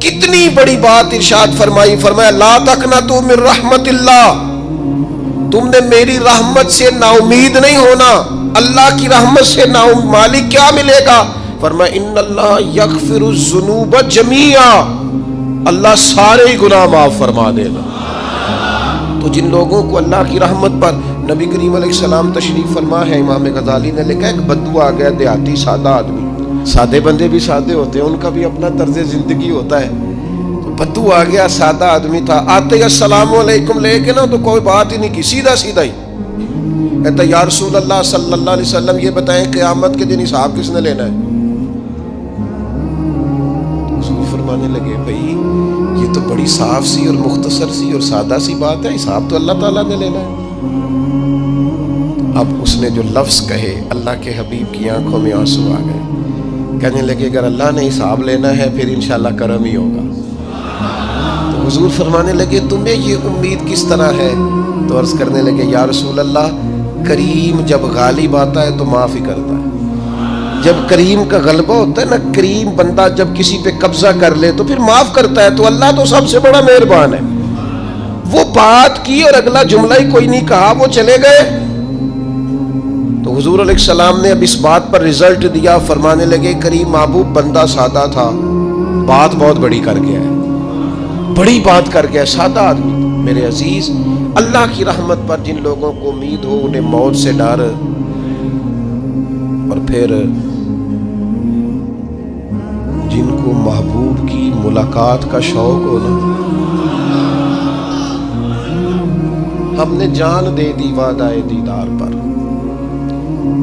کتنی بڑی بات ارشاد فرمائی، فرمایا لا تقنطوا من رحمت اللہ، تم نے میری رحمت سے نا امید نہیں ہونا، اللہ کی رحمت سے نا مالک کیا ملے گا؟ فرمایا ان اللہ یغفر الذنوب جميعا، اللہ سارے ہی گناہ معاف فرما دے گا۔ تو جن لوگوں کو اللہ کی رحمت پر نبی کریم علیہ السلام تشریف فرما ہے، امام غزالی نے لکھا ایک بدو آ گیا، دیہاتی سادہ آدمی، سادے بندے بھی سادے ہوتے ہیں، ان کا بھی اپنا طرز زندگی ہوتا ہے، تو بدو آ گیا، سادہ آدمی تھا، آتے ہی السلام علیکم لے کے نا تو کوئی بات ہی نہیں کی، سیدھا سیدھا ہی کہتا یا رسول اللہ صلی اللہ علیہ وسلم یہ بتائیں قیامت کے دن حساب کس نے لینا ہے؟ حضور فرمانے لگے بھائی یہ تو بڑی صاف سی اور مختصر سی اور سادہ سی بات ہے، حساب تو اللہ تعالیٰ نے لینا ہے۔ اب اس نے جو لفظ کہے اللہ کے حبیب کی آنکھوں میں آنسو آ گئے، کہنے لگے اگر اللہ نے حساب لینا ہے پھر انشاءاللہ کرم ہی ہوگا۔ تو حضور فرمانے لگے تمہیں یہ امید کس طرح ہے؟ تو عرض کرنے لگے یا رسول اللہ کریم جب غالب آتا ہے تو معاف ہی کرتا ہے، جب کریم کا غلبہ ہوتا ہے نا، کریم بندہ جب کسی پہ قبضہ کر لے تو پھر معاف کرتا ہے، تو اللہ تو سب سے بڑا مہربان ہے۔ وہ بات کی اور اگلا جملہ ہی کوئی نہیں کہا، وہ چلے گئے۔ تو حضور علیہ السلام نے اب اس بات پر رزلٹ دیا، فرمانے لگے کریم محبوب بندہ سادہ تھا، بات بہت بڑی کر گیا ہے، بڑی بات کر گیا، سادہ آدمی۔ میرے عزیز، اللہ کی رحمت پر جن لوگوں کو امید ہو، انہیں موت سے ڈر اور پھر جن کو محبوب کی ملاقات کا شوق ہو نا، ہم نے جان دے دی وعدہ دیدار پر،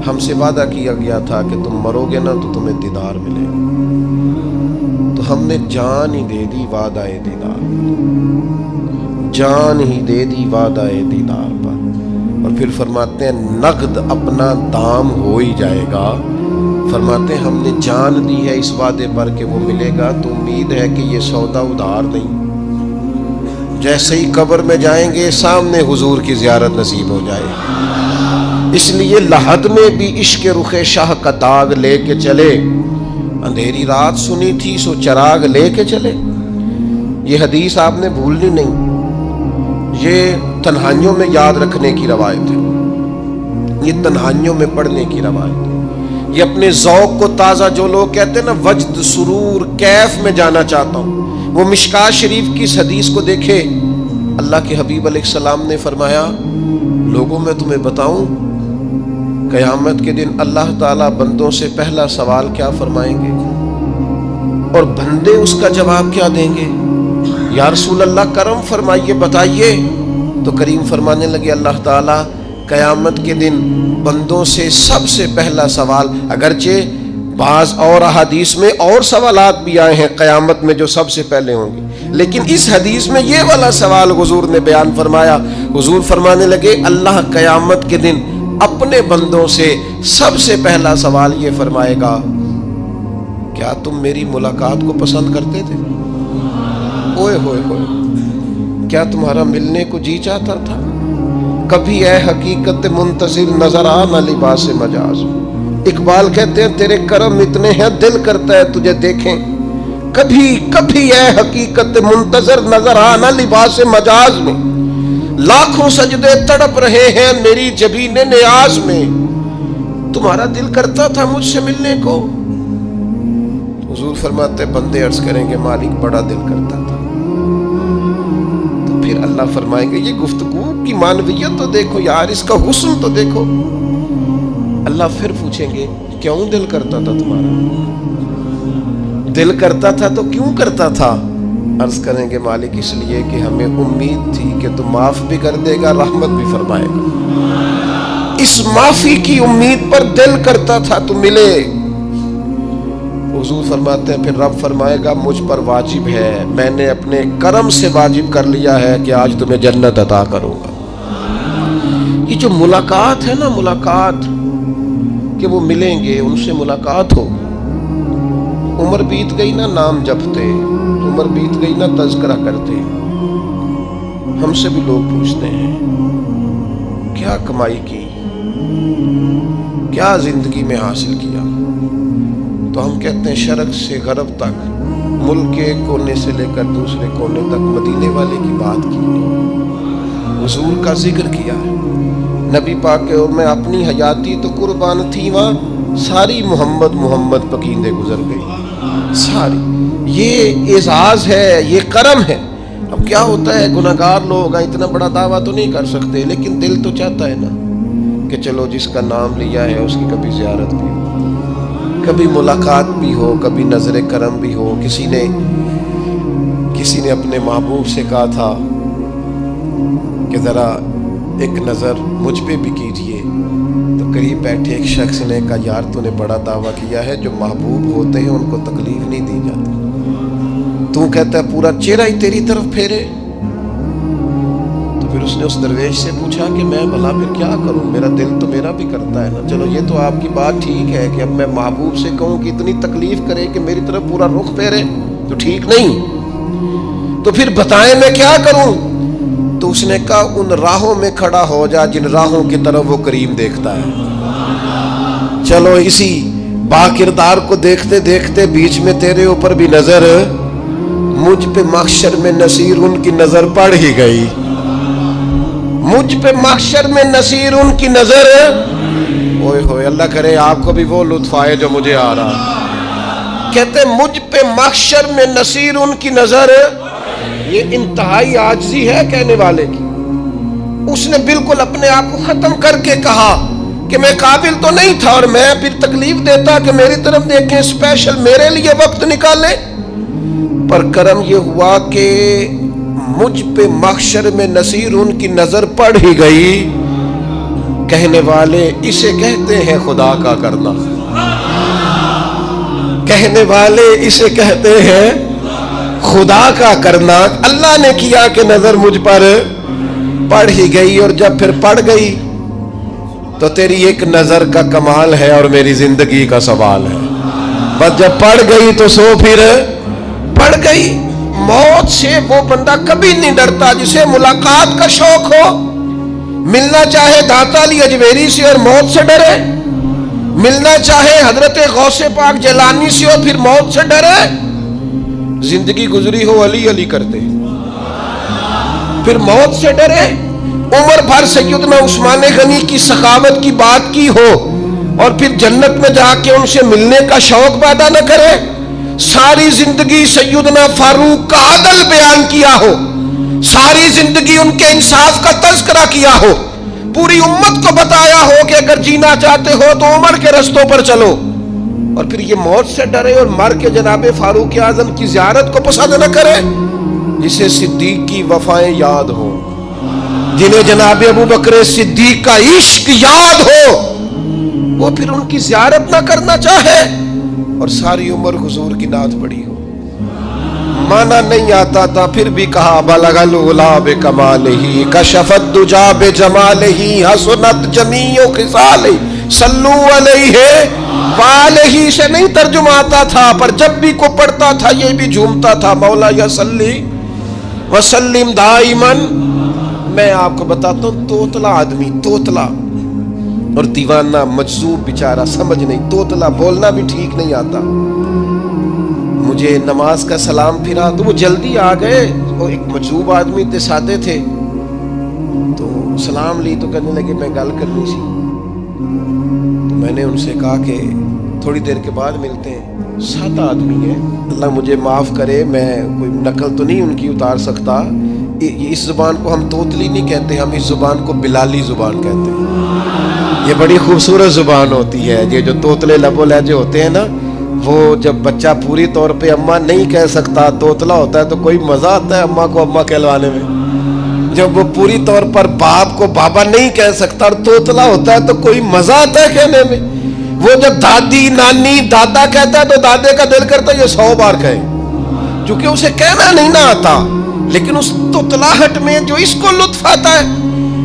ہم سے وعدہ کیا گیا تھا کہ تم مرو گے نا تو تمہیں دیدار ملے گا، تو ہم نے جان ہی دے دی وعدہ دیدار پر، جان ہی دے دی وعدہ دیدار پر۔ اور پھر فرماتے ہیں نقد اپنا دام ہو ہی جائے گا، فرماتے ہیں ہم نے جان دی ہے اس وعدے پر کہ وہ ملے گا، تو امید ہے کہ یہ سودا ادھار نہیں، جیسے ہی قبر میں جائیں گے سامنے حضور کی زیارت نصیب ہو جائے گی۔ اس لیے لحد میں بھی عشق رخ شاہ کا داغ لے کے چلے، اندھیری رات سنی تھی سو چراغ لے کے چلے۔ یہ حدیث آپ نے بھولنی نہیں، یہ تنہائیوں میں یاد رکھنے کی روایت ہے، یہ تنہائیوں میں پڑھنے کی روایت ہے، یہ اپنے ذوق کو تازہ، جو لوگ کہتے ہیں نا وجد سرور کیف میں جانا چاہتا ہوں، وہ مشکات شریف کی اس حدیث کو دیکھے۔ اللہ کے حبیب علیہ السلام نے فرمایا لوگوں میں تمہیں بتاؤں قیامت کے دن اللہ تعالیٰ بندوں سے پہلا سوال کیا فرمائیں گے اور بندے اس کا جواب کیا دیں گے؟ یا رسول اللہ کرم فرمائیے بتائیے۔ تو کریم فرمانے لگے اللہ تعالیٰ قیامت کے دن بندوں سے سب سے پہلا سوال، اگرچہ بعض اور احادیث میں اور سوالات بھی آئے ہیں قیامت میں جو سب سے پہلے ہوں گے، لیکن اس حدیث میں یہ والا سوال حضور نے بیان فرمایا۔ حضور فرمانے لگے اللہ قیامت کے دن اپنے بندوں سے سب سے پہلا سوال یہ فرمائے گا کیا تم میری ملاقات کو پسند کرتے تھے؟ اوئے ہوئے ہوئے، کیا تمہارا ملنے کو جی چاہتا تھا؟ کبھی اے حقیقت منتظر نظر آ نہ لباس مجاز۔ اقبال کہتے ہیں تیرے کرم اتنے ہیں دل کرتا ہے تجھے دیکھیں، کبھی کبھی اے حقیقت منتظر نظر آ نہ لباس مجاز میں، لاکھوں سجدے تڑپ رہے ہیں میری جبین نیاز میں، تمہارا دل کرتا تھا مجھ سے ملنے کو؟ حضور فرماتے بندے عرض کریں گے مالک بڑا دل کرتا تھا۔ تو پھر اللہ فرمائیں گے یہ گفتگو کی معنویت تو دیکھو یار، اس کا حسن تو دیکھو۔ اللہ پھر پوچھیں گے کیوں دل کرتا تھا تمہارا؟ دل کرتا تھا تو کیوں کرتا تھا؟ عرض کریں گے مالک اس لیے کہ ہمیں امید تھی کہ تو معاف بھی کر دے گا، رحمت بھی فرمائے گا، اس معافی کی امید پر دل کرتا تھا تو ملے۔ حضور فرماتے ہیں پھر رب فرمائے گا مجھ پر واجب ہے، میں نے اپنے کرم سے واجب کر لیا ہے کہ آج تمہیں جنت عطا کروں گا۔ یہ جو ملاقات ہے نا، ملاقات کہ وہ ملیں گے، ان سے ملاقات ہو۔ عمر بیت گئی نا نام جپتے، عمر بیت گئی نا تذکرہ کرتے، ہم سے بھی لوگ پوچھتے ہیں کیا کمائی کی، کیا زندگی میں حاصل کیا، تو ہم کہتے ہیں شرق سے غرب تک ملک کے ایک کونے سے لے کر دوسرے کونے تک مدینے والے کی بات کی، حضور کا ذکر کیا ہے۔ نبی پاک کے اور میں اپنی حیاتی تو قربان تھی، وہاں ساری محمد محمد پکیندے گزر گئی ساری۔ یہ اعزاز ہے، یہ کرم ہے۔ اب کیا ہوتا ہے، گناہگار لوگ ہیں، اتنا بڑا دعویٰ تو نہیں کر سکتے، لیکن دل تو چاہتا ہے نا کہ چلو جس کا نام لیا ہے اس کی کبھی زیارت بھی ہو، کبھی ملاقات بھی ہو، کبھی نظر کرم بھی ہو۔ کسی نے اپنے محبوب سے کہا تھا کہ ذرا ایک نظر مجھ پہ بھی کیجئے، تو قریب بیٹھے ایک شخص نے کہا یار تو نے بڑا دعویٰ کیا ہے، جو محبوب ہوتے ہیں ان کو تکلیف نہیں دی جاتی، تو کہتا ہے پورا چہرہ ہی تیری طرف پھیرے۔ تو پھر اس نے اس درویش سے پوچھا کہ میں بھلا پھر کیا کروں، میرا دل تو میرا بھی کرتا ہے نا۔ چلو یہ تو آپ کی بات ٹھیک ہے کہ اب میں محبوب سے کہوں کہ اتنی تکلیف کرے کہ میری طرف پورا رخ پھیرے تو ٹھیک نہیں، تو پھر بتائیں میں کیا کروں؟ تو اس نے کہا ان راہوں میں کھڑا ہو جا جن راہوں کی طرف وہ کریم دیکھتا ہے۔ چلو اسی با کردار کو دیکھتے دیکھتے بیچ میں تیرے اوپر بھی نظر، مجھ پہ محشر میں نصیر ان کی نظر پڑ ہی گئی، مجھ پہ محشر میں نصیر ان کی نظر۔ اوئے ہوئے، اللہ کرے آپ کو بھی وہ لطف آئے جو مجھے آ رہا۔ کہتے مجھ پہ محشر میں نصیر ان کی نظر، یہ انتہائی عاجزی ہے کہنے والے کی۔ اس نے بالکل اپنے آپ کو ختم کر کے کہا کہ میں قابل تو نہیں تھا، اور میں پھر تکلیف دیتا کہ میری طرف دیکھیں، اسپیشل میرے لیے وقت نکالیں۔ پر کرم یہ ہوا کہ مجھ پہ محشر میں نصیر ان کی نظر پڑ ہی گئی۔ کہنے والے اسے کہتے ہیں خدا کا کرنا، کہنے والے اسے کہتے ہیں خدا کا کرنا۔ اللہ نے کیا کہ نظر مجھ پر پڑ ہی گئی، اور جب پھر پڑ گئی تو تیری ایک نظر کا کمال ہے اور میری زندگی کا سوال ہے۔ بس جب پڑ گئی تو سو پھر پڑ گئی۔ موت سے وہ بندہ کبھی نہیں ڈرتا جسے ملاقات کا شوق ہو، ملنا چاہے داتا علی اجمیری سے اور موت سے ڈرے، ملنا چاہے حضرت غوث پاک جیلانی سے اور پھر موت سے ڈرے۔ زندگی گزری ہو علی علی کرتے پھر موت سے ڈرے، عمر بھر سیدنا عثمان غنی کی سخاوت کی بات کی ہو اور پھر جنت میں جا کے ان سے ملنے کا شوق پیدا نہ کرے، ساری زندگی سیدنا فاروق کا عدل بیان کیا ہو، ساری زندگی ان کے انصاف کا تذکرہ کیا ہو، پوری امت کو بتایا ہو کہ اگر جینا چاہتے ہو تو عمر کے رستوں پر چلو، اور پھر یہ موت سے ڈرے اور مر کے جناب فاروق اعظم کی زیارت کو پسند نہ کرے۔ جسے صدیق کی وفائیں یاد ہو، جنہیں جناب ابو بکر صدیق کا عشق یاد ہو، وہ پھر ان کی زیارت نہ کرنا چاہے اور ساری عمر حضور کی نعت پڑھی ہو۔ مانا نہیں آتا تھا پھر بھی کہا بلغ العلا بکمالہ کشف الدجا بجمالہ حسنت جمیع خصالہ صلو علیہ والہ سے نہیں ترجمہ آتا تھا، پر جب بھی کو پڑھتا تھا یہ بھی جھومتا تھا مولا یا صلی وسلم دائماً۔ میں آپ کو بتاتا ہوں، توتلا آدمی، توتلا اور دیوانہ مجذوب بیچارہ، سمجھ نہیں، توتلا بولنا بھی ٹھیک نہیں آتا۔ مجھے نماز کا سلام پھرا تو وہ جلدی آ گئے، وہ ایک مجذوب آدمی تھے، سادے تھے، تو سلام لی تو کہنے لگے میں گل کرنی سی، تو میں نے ان سے کہا کہ تھوڑی دیر کے بعد ملتے ہیں۔ سادہ آدمی ہے، اللہ مجھے معاف کرے، میں کوئی نقل تو نہیں ان کی اتار سکتا، اس زبان کو ہم توتلی نہیں کہتے، ہم اس زبان کو بلالی زبان کہتے ہیں۔ یہ بڑی خوبصورت زبان ہوتی ہے، یہ جو توتلے لب و لہجے ہوتے ہیں نا، وہ جب بچہ پوری طور پہ اماں نہیں کہہ سکتا، توتلا ہوتا ہے تو کوئی مزہ آتا ہے اماں کو اماں کہلوانے میں۔ جب وہ پوری طور پر باپ کو بابا نہیں کہہ سکتا اور توتلا ہوتا ہے تو کوئی مزہ آتا ہے کہنے میں۔ وہ جب دادی نانی دادا کہتا ہے تو دادے کا دل کرتا ہے یہ 100 بار کہے، چونکہ اسے کہنا نہیں نہ آتا، لیکن اس توتلاہٹ میں جو اس کو لطف آتا ہے۔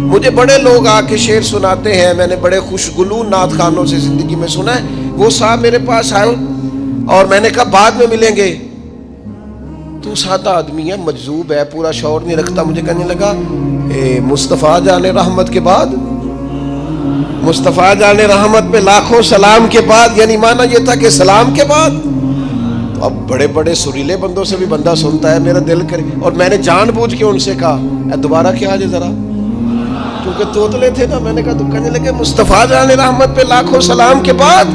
مجھے بڑے لوگ آ کے شعر سناتے ہیں، میں نے بڑے خوشگلو نعت خانوں سے زندگی میں سنا ہے، وہ صاحب میرے پاس آئے اور میں نے کہا بعد میں ملیں گے، تو سادہ آدمی ہے، مجذوب ہے، پورا شعور نہیں رکھتا، مجھے کہنے لگا مصطفیٰ جان رحمت کے بعد، مصطفیٰ جان رحمت پہ لاکھوں سلام کے بعد، یعنی معنی یہ تھا کہ سلام کے بعد، تو اب بڑے بڑے سریلے بندوں سے بھی بندہ سنتا ہے میرا دل کرے، اور میں نے جان بوجھ کے ان سے کہا دوبارہ کیا آج ذرا، کیونکہ توتلے تھے نا، میں نے کہا تو کہنے لگے مصطفیٰ جان رحمت پہ لاکھوں سلام کے بعد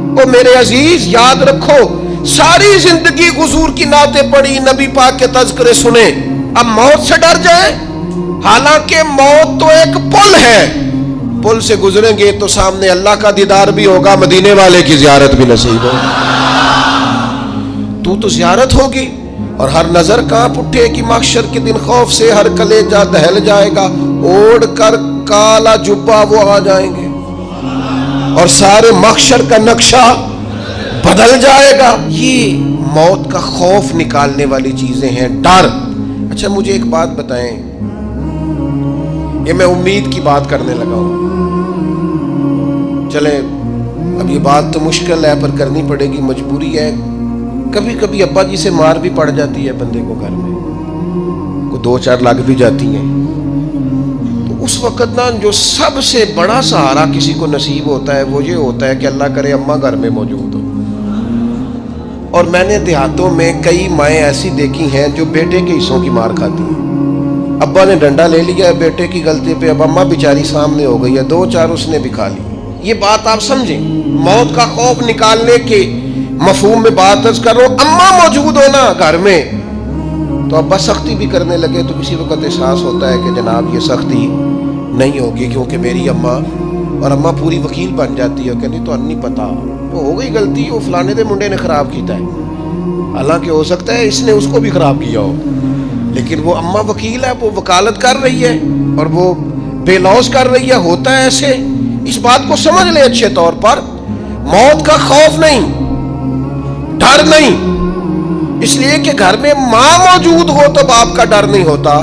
او میرے عزیز یاد رکھو ساری زندگی حضور کی نعتیں پڑھی، نبی پاک کے تذکرے سنے، اب موت سے ڈر جائیں؟ حالانکہ موت تو ایک پل ہے، پل سے گزریں گے تو سامنے اللہ کا دیدار بھی ہوگا، مدینے والے کی زیارت بھی نصیب ہوگی، تو زیارت ہوگی، اور ہر نظر کانپ اٹھے کہ محشر کے دن خوف سے ہر کلیجہ دہل جائے گا، اوڑھ کر کالا جبہ وہ آ جائیں گے اور سارے محشر کا نقشہ بدل جائے گا۔ یہ موت کا خوف نکالنے والی چیزیں ہیں، ڈر۔ اچھا مجھے ایک بات بتائیں، یہ میں امید کی بات کرنے لگا ہوں، چلیں اب یہ بات تو مشکل ہے پر کرنی پڑے گی، مجبوری ہے۔ کبھی کبھی ابا جی سے مار بھی پڑ جاتی ہے بندے کو، گھر میں کوئی 2-4 لگ بھی جاتی ہیں، تو اس وقت نا جو سب سے بڑا سہارا کسی کو نصیب ہوتا ہے وہ یہ ہوتا ہے کہ اللہ کرے اماں گھر میں موجود ہو۔ اور میں نے دیہاتوں میں کئی مائیں ایسی دیکھی ہیں جو بیٹے کے حصوں کی مار کھاتی ہیں، ابا نے ڈنڈا لے لیا ہے بیٹے کی غلطی پہ، اب اماں بیچاری سامنے ہو گئی ہے، 2-4 اس نے بھی کھا لی۔ یہ بات آپ سمجھیں، موت کا خوف نکالنے کے مفہوم میں بات عرض کر رہا ہوں، اماں موجود ہونا گھر میں تو ابا سختی بھی کرنے لگے تو کسی وقت احساس ہوتا ہے کہ جناب یہ سختی نہیں ہوگی کیونکہ میری اماں، اور اماں پوری وکیل بن جاتی ہے، کہنی تو نہیں پتا وہ ہو گئی غلطی، وہ فلانے دے منڈے نے خراب کیتا ہے، حالانکہ ہو سکتا ہے اس نے اس کو بھی خراب کیا ہو، لیکن وہ اماں وکیل ہے، وہ وکالت کر رہی ہے اور وہ بے لوث کر رہی ہے، ہوتا ہے ایسے۔ اس بات کو سمجھ لے اچھے طور پر، موت کا خوف نہیں، ڈر نہیں، اس لیے کہ گھر میں ماں موجود ہو تو باپ کا ڈر نہیں ہوتا،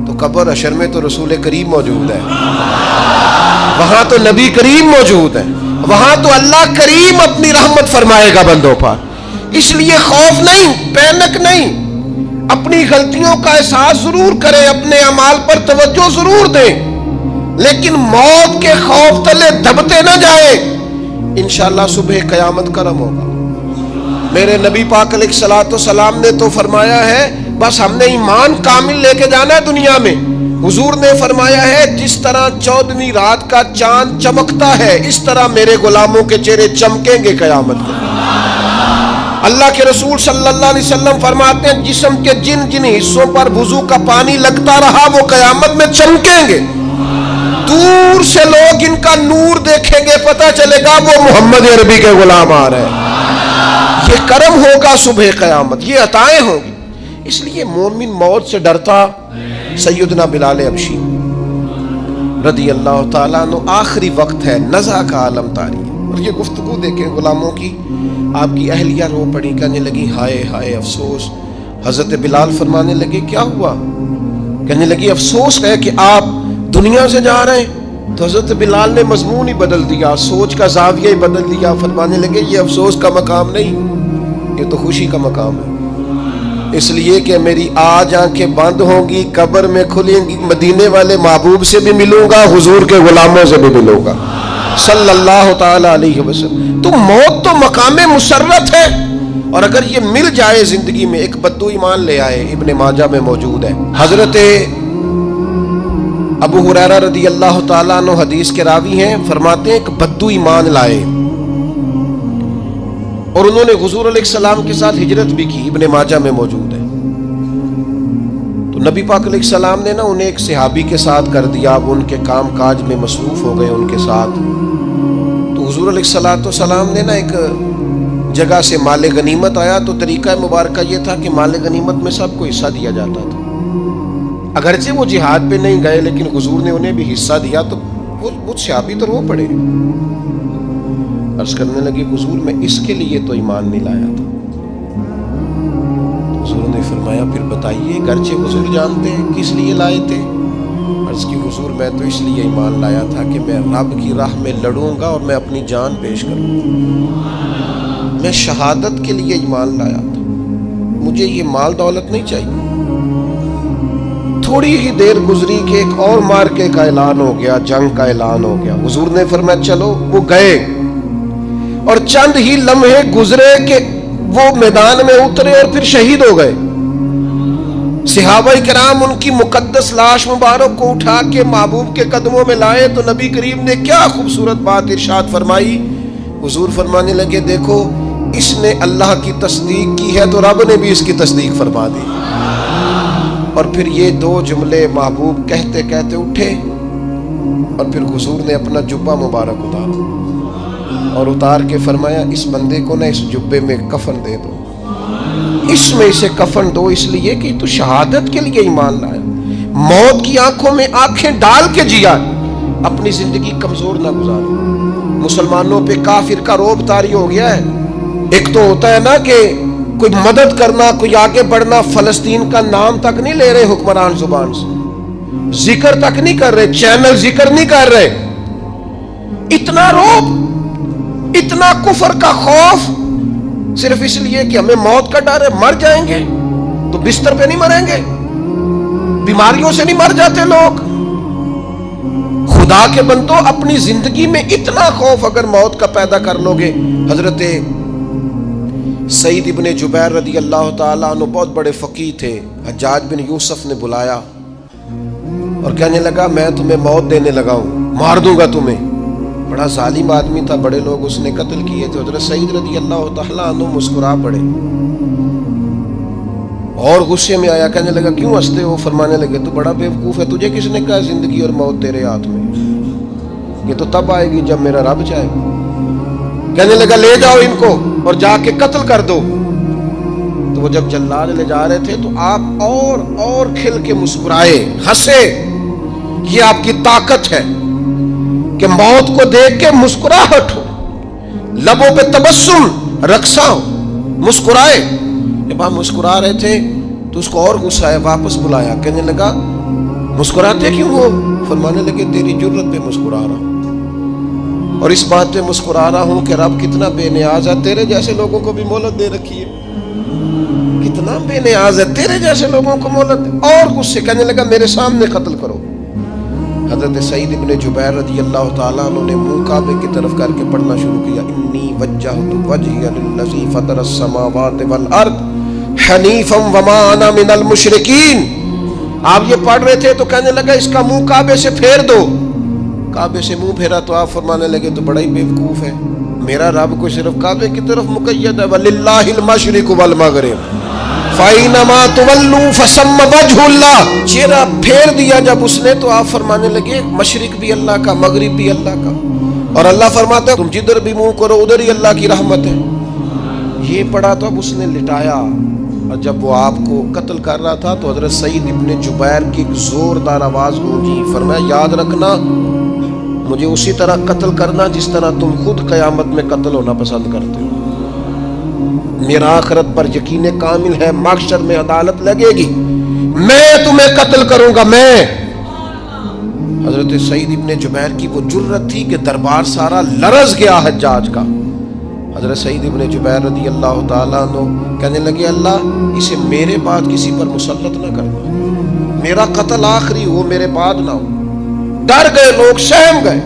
تو قبر حشر میں تو رسول کریم موجود ہے، وہاں تو نبی کریم موجود ہے، وہاں تو اللہ کریم اپنی رحمت فرمائے گا بندوں پر، اس لیے خوف نہیں، پینک نہیں، اپنی غلطیوں کا احساس ضرور کریں، اپنے اعمال پر توجہ ضرور دیں، لیکن موت کے خوف تلے دبتے نہ جائیں، انشاءاللہ صبح قیامت کرم ہوگا۔ میرے نبی پاک علیہ الصلوۃ والسلام نے تو فرمایا ہے بس ہم نے ایمان کامل لے کے جانا ہے دنیا میں، حضور نے فرمایا ہے جس طرح 14ویں رات کا چاند چمکتا ہے اس طرح میرے غلاموں کے چہرے چمکیں گے قیامت کو۔ اللہ کے رسول صلی اللہ علیہ وسلم فرماتے ہیں جسم کے جن جن حصوں پر وضو کا پانی لگتا رہا وہ قیامت میں چمکیں گے، دور سے لوگ ان کا نور دیکھیں گے، پتہ چلے گا وہ محمد عربی کے غلام آ رہے ہیں، یہ کرم ہوگا صبح قیامت، یہ عطائیں ہوں گی۔ اس لیے مومن موت سے ڈرتا۔ سیدنا بلال حبشی رضی اللہ تعالیٰ عنہ، آخری وقت ہے، نزع کا عالم طاری ہے، اور یہ گفتگو دیکھیں غلاموں کی، آپ کی اہلیہ رو پڑی، کہنے لگی ہائے ہائے افسوس۔ حضرت بلال فرمانے لگے کیا ہوا؟ کہنے لگی افسوس ہے کہ آپ دنیا سے جا رہے ہیں۔ تو حضرت بلال نے مضمون ہی بدل دیا، سوچ کا زاویہ ہی بدل دیا، فرمانے لگے یہ افسوس کا مقام نہیں، یہ تو خوشی کا مقام ہے، اس لیے کہ میری آج آنکھیں بند ہوں گی، قبر میں کھلیں گی، مدینے والے محبوب سے بھی ملوں گا، حضور کے غلاموں سے بھی ملوں گا صلی اللہ تعالی علیہ وسلم۔ تو موت تو مقام مسرت ہے، اور اگر یہ مل جائے زندگی میں، ایک بدو ایمان لے آئے، ابن ماجہ میں موجود ہے، حضرت ابو ہریرہ رضی اللہ تعالیٰ عنہ حدیث کے راوی ہیں، فرماتے ہیں ایک بدو ایمان لائے اور انہوں نے حضور علیہ السلام کے ساتھ ہجرت بھی کی، ابن ماجہ میں موجود ہے۔ تو نبی پاک علیہ السلام نے نا انہیں ایک صحابی کے ساتھ کر دیا، اب ان کے کام کاج میں مصروف ہو گئے ان کے ساتھ۔ تو حضور علیہ السلام نے نا ایک جگہ سے مال غنیمت آیا، تو طریقہ مبارکہ یہ تھا کہ مال غنیمت میں سب کو حصہ دیا جاتا تھا، اگرچہ وہ جہاد پہ نہیں گئے لیکن حضور نے انہیں بھی حصہ دیا، تو وہ صحابی تو رو پڑے، عرض کرنے لگی حضور میں اس کے لیے تو ایمان نہیں لایا تھا۔ حضور نے فرمایا پھر بتائیے، گرچہ حضور جانتے ہیں کس لیے لائے تھے؟ عرض کی حضور میں تو اس لیے ایمان لایا تھا کہ میں رب کی راہ میں لڑوں گا اور میں اپنی جان پیش کروں گا، میں شہادت کے لیے ایمان لایا تھا، مجھے یہ مال دولت نہیں چاہیے۔ تھوڑی ہی دیر گزری کہ ایک اور مارکے کا اعلان ہو گیا، جنگ کا اعلان ہو گیا، حضور نے فرمایا چلو، وہ گئے، اور چند ہی لمحے گزرے کہ وہ میدان میں اترے اور پھر شہید ہو گئے. صحابہ کرام ان کی مقدس لاش مبارک کو اٹھا کے محبوب کے قدموں میں لائے تو نبی کریم نے کیا خوبصورت بات ارشاد فرمائی. حضور فرمانے لگے دیکھو اس نے اللہ کی تصدیق کی ہے تو رب نے بھی اس کی تصدیق فرما دی. اور پھر یہ دو جملے محبوب کہتے کہتے اٹھے اور پھر حضور نے اپنا جبہ مبارک اتارا اور اتار کے فرمایا اس بندے کو نہ اس جبے میں کفن دے دو, اس میں اسے کفن دو, اس لیے کہ تو شہادت کے لیے ایمان لایا, موت کی آنکھوں میں آنکھیں ڈال کے جیا, اپنی زندگی کمزور نہ گزاری. مسلمانوں پہ کافر کا رعب طاری ہو گیا ہے. ایک تو ہوتا ہے نا کہ کوئی مدد کرنا, کوئی آگے بڑھنا, فلسطین کا نام تک نہیں لے رہے حکمران زبان سے, ذکر تک نہیں کر رہے, چینل ذکر نہیں کر رہے. اتنا رعب, اتنا کفر کا خوف, صرف اس لیے کہ ہمیں موت کا ڈر ہے. مر جائیں گے تو بستر پہ نہیں مریں گے, بیماریوں سے نہیں مر جاتے لوگ. خدا کے بندو اپنی زندگی میں اتنا خوف اگر موت کا پیدا کر لو گے. حضرت سعید ابن جبیر رضی اللہ تعالیٰ عنہ بہت بڑے فقیہ تھے. حجاج بن یوسف نے بلایا اور کہنے لگا میں تمہیں موت دینے لگا ہوں, مار دوں گا تمہیں. بڑا ظالم آدمی تھا, بڑے لوگ اس نے قتل کیے تھے. حضرت سعید رضی اللہ تعالیٰ عنہ مسکرا پڑے اور غصے میں آیا, کہنے لگا کیوں ہنستے ہو؟ فرمانے لگے تو بڑا بیوقوف ہے, تجھے کس نے کہا زندگی اور موت تیرے ہاتھ میں, یہ تو تب آئے گی جب میرا رب چاہے. کہنے لگا لے جاؤ ان کو اور جا کے قتل کر دو. تو وہ جب جلاد لے جا رہے تھے تو آپ اور کھل کے مسکرائے, ہنسے. یہ آپ کی طاقت ہے کہ موت کو دیکھ کے مسکراہٹ ہو, لبوں پہ تبسم, رقصہ ہو, مسکرائے. جب آپ مسکرا رہے تھے تو اس کو اور غصہ آیا, واپس بلایا. کہنے لگا مسکراتے کیوں ہو؟ فرمانے لگے تیری جرت پہ مسکرا رہا ہوں اور اس بات پہ مسکرا رہا ہوں کہ رب کتنا بے نیاز ہے, تیرے جیسے لوگوں کو بھی مہلت دے رکھی ہے. کتنا بے نیاز ہے, تیرے جیسے لوگوں کو مہلت دے. اور غصے, کہنے لگا میرے سامنے قتل کرو. حضرت سعید ابن جبیر رضی اللہ تعالیٰ عنہ نے منہ کعبے کی طرف کر کے پڑھنا شروع کیا, انی وجہت وجہی للذی فطر السماوات والارض حنیفا وما انا من المشرکین. آپ یہ پڑھ رہے تھے تو کہنے لگا اس کا منہ کعبے سے پھیر دو. کعبے سے منہ پھیرا تو آپ فرمانے لگے تو بڑا ہی بیوقوف ہے, میرا رب کو صرف کعبے کی طرف مقید ہے. وَلِلَّهِ الْمَشْرِقُ وَالْمَغْرِبُ فَأَيْنَمَا تُوَلُّوا فَثَمَّ وَجْهُ اللَّهِ. چہرہ پھیر دیا جب اس نے تو آپ فرمانے لگے مشرق بھی اللہ کا, مغرب بھی اللہ کا. اور اللہ فرماتا ہے تم جدھر بھی منہ کرو ادھر ہی اللہ کی رحمت ہے. یہ پڑھا تو اب اس نے لٹایا, اور جب وہ آپ کو قتل کر رہا تھا تو حضرت سعید ابن جبیر کی ایک زوردار آواز گونجی. فرمایا یاد رکھنا مجھے اسی طرح قتل کرنا جس طرح تم خود قیامت میں قتل ہونا پسند کرتے ہو. میرا آخرت پر یقین کامل ہے, محشر میں عدالت لگے گی, میں تمہیں قتل کروں گا میں. حضرت سعید ابن جبیر کی وہ جرت تھی کہ دربار سارا لرز گیا حجاج کا. حضرت سعید ابن جبیر رضی اللہ تعالیٰ عنہ کہنے لگے اللہ اسے میرے بعد کسی پر مسلط نہ کرنا, میرا قتل آخری ہو, میرے بعد نہ ہو. ڈر گئے لوگ, سہم گئے.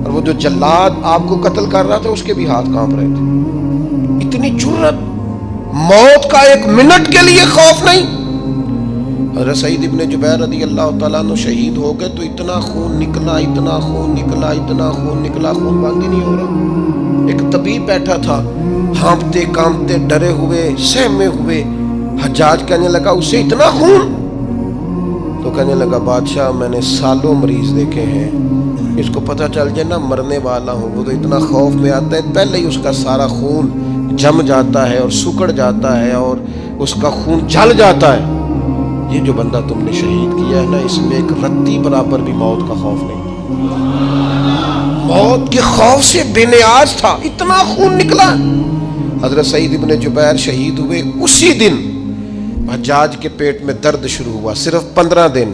اور وہ جو جلاد آپ کو قتل کر رہا تھا اس کے بھی ہاتھ کانپ رہے تھے. اتنی جرت, موت کا ایک منٹ کے لیے خوف نہیں. حضرت سعید ابن جبیر رضی اللہ تعالیٰ عنہ شہید ہو گئے تو اتنا خون نکلا, اتنا خون نکلا, اتنا خون نکلا, خون بند ہی نہیں ہو رہا. ایک طبیب بیٹھا تھا, ہانپتے کانپتے ڈرے ہوئے, سہمے ہوئے. حجاج کہنے لگا اسے اتنا خون؟ تو کہنے لگا بادشاہ میں نے سالوں مریض دیکھے ہیں, اس کو پتہ چل جائے نا مرنے والا ہوں وہ تو اتنا خوف میں آتا ہے, پہلے ہی اس کا سارا خون جم جاتا ہے اور سکڑ جاتا ہے اور اس کا خون جل جاتا ہے. یہ جو بندہ تم نے شہید کیا ہے نا اس میں ایک رتی برابر بھی موت کا خوف نہیں, موت کے خوف سے بے نیاز تھا, اتنا خون نکلا. حضرت سعید ابن جبیر شہید ہوئے اسی دن حجاج کے پیٹ میں درد شروع ہوا, صرف 15 دن.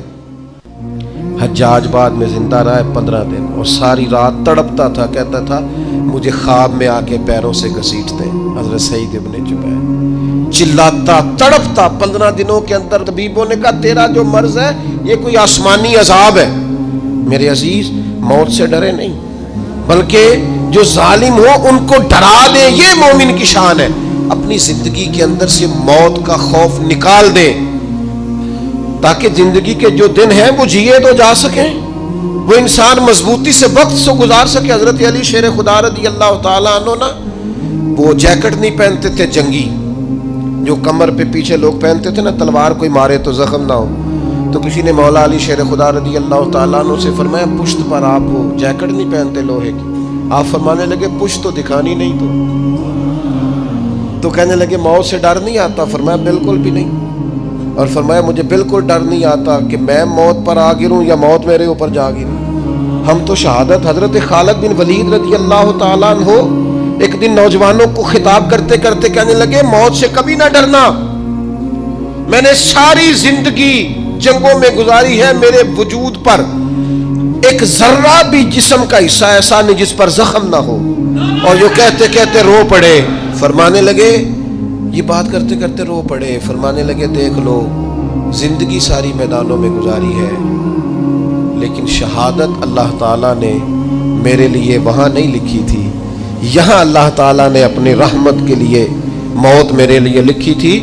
حجاج بعد میں زندہ رہا 15 دن اور ساری رات تڑپتا تھا, کہتا تھا مجھے خواب میں آ کے پیروں سے گھسیٹتے. حضرت سعید ابن جبیر چلاتا تڑپتا 15 دنوں کے اندر. طبیبوں نے کہا تیرا جو مرض ہے یہ کوئی آسمانی عذاب ہے. میرے عزیز موت سے ڈرے نہیں بلکہ جو ظالم ہو ان کو ڈرا دے, یہ مومن کی شان ہے. اپنے اپنی زندگی کے اندر سے موت کا خوف نکال دیں، تاکہ زندگی کے جو دن ہیں وہ جیے تو جا سکیں، وہ انسان مضبوطی سے وقت سے گزار سکے۔ حضرت علی شیر خدا رضی اللہ تعالیٰ عنہ نا وہ جیکٹ نہیں پہنتے تھے جنگی، جو کمر پہ پیچھے لوگ پہنتے تھے نا، تلوار کوئی مارے تو زخم نہ ہو۔ تو کسی نے مولا علی شیر خدا رضی اللہ تعالیٰ عنہ سے فرمایا پشت پر آپ وہ جیکٹ نہیں پہنتے لوہے کی؟ آپ فرمانے لگے پشت تو دکھانی نہیں تو کہنے لگے موت سے ڈر نہیں آتا؟ فرمایا بالکل بھی نہیں، اور فرمایا مجھے بالکل ڈر نہیں آتا کہ میں موت پر آ گروں یا موت میرے اوپر جا گرے۔ ہم تو شہادت حضرت خالد بن ولید رضی اللہ تعالیٰ عنہ ایک دن نوجوانوں کو خطاب کرتے کرتے کہنے لگے موت سے کبھی نہ ڈرنا، میں نے ساری زندگی جنگوں میں گزاری ہے، میرے وجود پر ایک ذرہ بھی جسم کا حصہ ایسا نہیں جس پر زخم نہ ہو۔ اور جو کہتے کہتے رو پڑے، فرمانے لگے یہ بات کرتے کرتے رو پڑے، فرمانے لگے دیکھ لو زندگی ساری میدانوں میں گزاری ہے، لیکن شہادت اللہ تعالیٰ نے میرے لیے وہاں نہیں لکھی تھی، یہاں اللہ تعالیٰ نے اپنی رحمت کے لیے موت میرے لیے لکھی تھی۔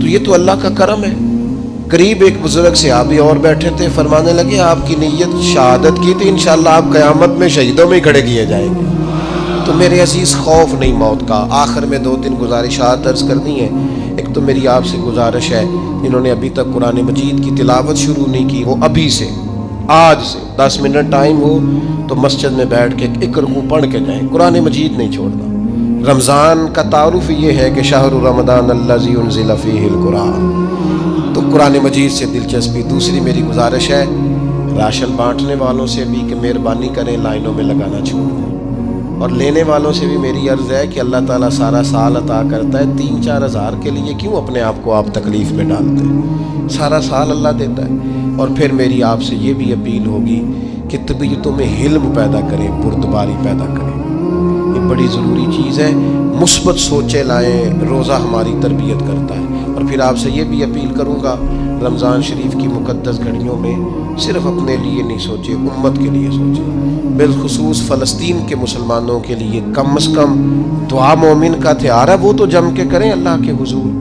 تو یہ تو اللہ کا کرم ہے۔ قریب ایک بزرگ صحابی اور بیٹھے تھے، فرمانے لگے آپ کی نیت شہادت کی تھی، انشاءاللہ آپ قیامت میں شہیدوں میں کھڑے کیے جائیں گے۔ تو میرے عزیز خوف نہیں موت کا۔ آخر میں 2-3 گزارشات عرض کرنی ہے۔ ایک تو میری آپ سے گزارش ہے، جنہوں نے ابھی تک قرآن مجید کی تلاوت شروع نہیں کی، وہ ابھی سے آج سے 10 منٹ ٹائم ہو تو مسجد میں بیٹھ کے ایک رکوع پڑھ کے جائیں، قرآن مجید نہیں چھوڑنا۔ رمضان کا تعارف یہ ہے کہ شہر رمضان الذی انزل فیہ القرآن، تو قرآن مجید سے دلچسپی۔ دوسری میری گزارش ہے راشن بانٹنے والوں سے بھی کہ مہربانی کریں لائنوں میں لگانا چھوڑ دیں، اور لینے والوں سے بھی میری عرض ہے کہ اللہ تعالیٰ سارا سال عطا کرتا ہے، 3-4 ہزار کے لیے کیوں اپنے آپ کو آپ تکلیف میں ڈالتے ہیں؟ سارا سال اللہ دیتا ہے۔ اور پھر میری آپ سے یہ بھی اپیل ہوگی کہ طبیعتوں میں حلم پیدا کریں، بردباری پیدا کریں، یہ بڑی ضروری چیز ہے۔ مثبت سوچیں لائیں، روزہ ہماری تربیت کرتا ہے۔ اور پھر آپ سے یہ بھی اپیل کروں گا رمضان شریف کی مقدس گھڑیوں میں صرف اپنے لیے نہیں سوچے، امت کے لیے سوچیں، بالخصوص فلسطین کے مسلمانوں کے لیے کم از کم دعا مومن کا ہتھیار ہے، وہ تو جم کے کریں اللہ کے حضور۔